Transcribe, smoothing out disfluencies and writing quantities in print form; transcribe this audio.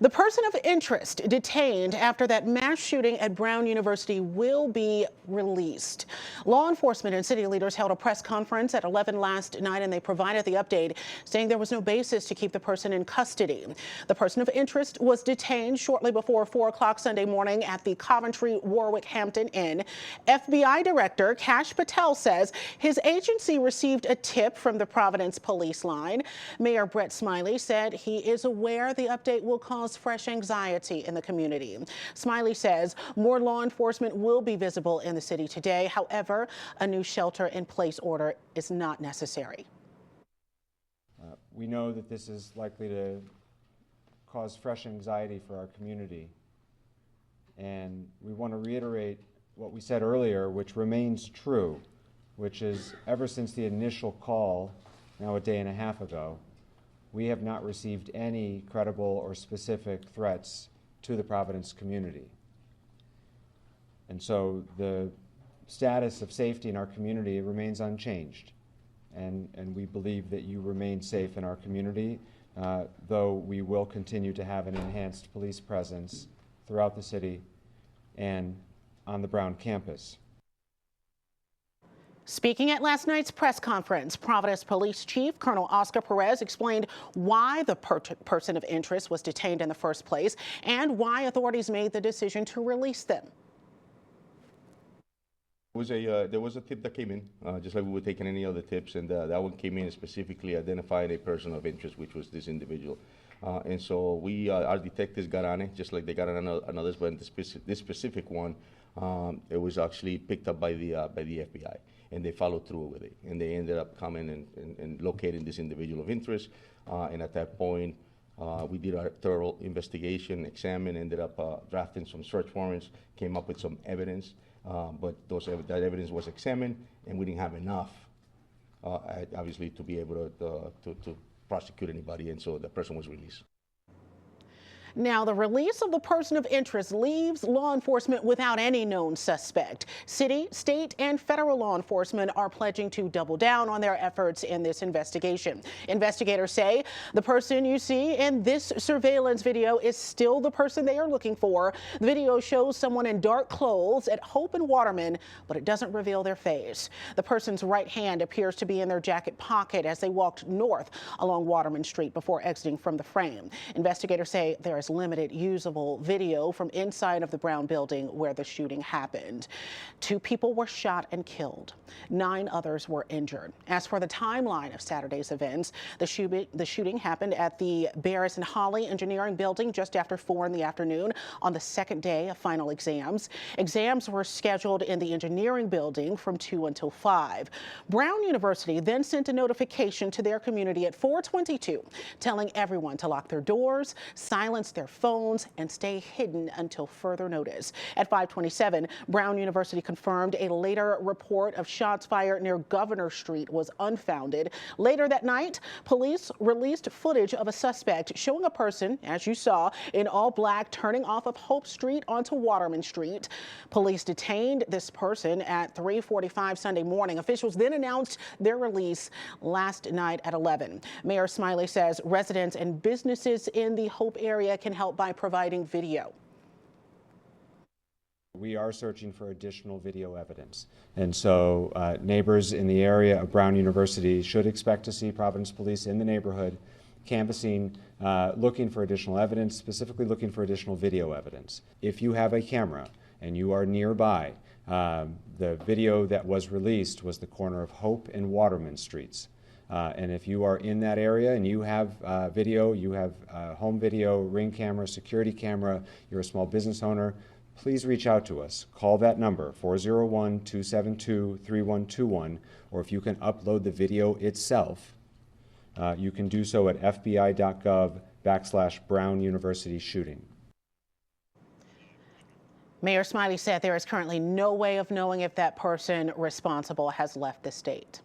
The person of interest detained after that mass shooting at Brown University will be released. Law enforcement and city leaders held a press conference at 11 last night, and they provided the update saying there was no basis to keep the person in custody. The person of interest was detained shortly before 4 o'clock Sunday morning at the Coventry Warwick Hampton Inn. FBI Director Kash Patel says his agency received a tip from the Providence police line. Mayor Brett Smiley said he is aware the update will cause fresh anxiety in the community. Smiley says more law enforcement will be visible in the city today. However, a new shelter-in-place order is not necessary. We know that this is likely to cause fresh anxiety for our community. And we want to reiterate what we said earlier, which remains true, which is ever since the initial call, now a day and a half ago, we have not received any credible or specific threats to the Providence community. And so the status of safety in our community remains unchanged. And we believe that you remain safe in our community, though we will continue to have an enhanced police presence throughout the city and on the Brown campus. Speaking at last night's press conference, Providence Police Chief Colonel Oscar Perez explained why the person of interest was detained in the first place and why authorities made the decision to release them. There was a tip that came in, just like we were taking any other tips, and that one came in specifically identifying a person of interest, which was this individual. And so our detectives got on it, just like they got on others, but in this specific one, it was actually picked up by the FBI, and they followed through with it. And they ended up coming and locating this individual of interest. And at that point, we did our thorough investigation, examined, ended up drafting some search warrants, came up with some evidence. But that evidence was examined, and we didn't have enough, obviously, to be able to prosecute anybody, and so the person was released. Now, the release of the person of interest leaves law enforcement without any known suspect. City, state, and federal law enforcement are pledging to double down on their efforts in this investigation. Investigators say the person you see in this surveillance video is still the person they are looking for. The video shows someone in dark clothes at Hope and Waterman, but it doesn't reveal their face. The person's right hand appears to be in their jacket pocket as they walked north along Waterman Street before exiting from the frame. Investigators say there is limited usable video from inside of the Brown building where the shooting happened. 2 people were shot and killed. 9 others were injured. As for the timeline of Saturday's events, the shooting happened at the Barris and Holly Engineering Building just after 4 in the afternoon on the second day of final exams. Exams were scheduled in the engineering building from 2 until 5. Brown University then sent a notification to their community at 4:22 telling everyone to lock their doors, silence their phones, and stay hidden until further notice. At 5:27, Brown University confirmed a later report of shots fired near Governor Street was unfounded. Later that night, police released footage of a suspect showing a person, as you saw, in all black turning off of Hope Street onto Waterman Street. Police detained this person at 3:45 Sunday morning. Officials then announced their release last night at 11. Mayor Smiley says residents and businesses in the Hope area can help by providing video. We are searching for additional video evidence. And so neighbors in the area of Brown University should expect to see Providence Police in the neighborhood canvassing, looking for additional evidence, specifically looking for additional video evidence. If you have a camera and you are nearby, the video that was released was the corner of Hope and Waterman Streets. And if you are in that area and you have video, you have home video, Ring camera, security camera, you're a small business owner, please reach out to us. Call that number, 401-272-3121, or if you can upload the video itself, you can do so at fbi.gov/Brown University shooting. Mayor Smiley said there is currently no way of knowing if that person responsible has left the state.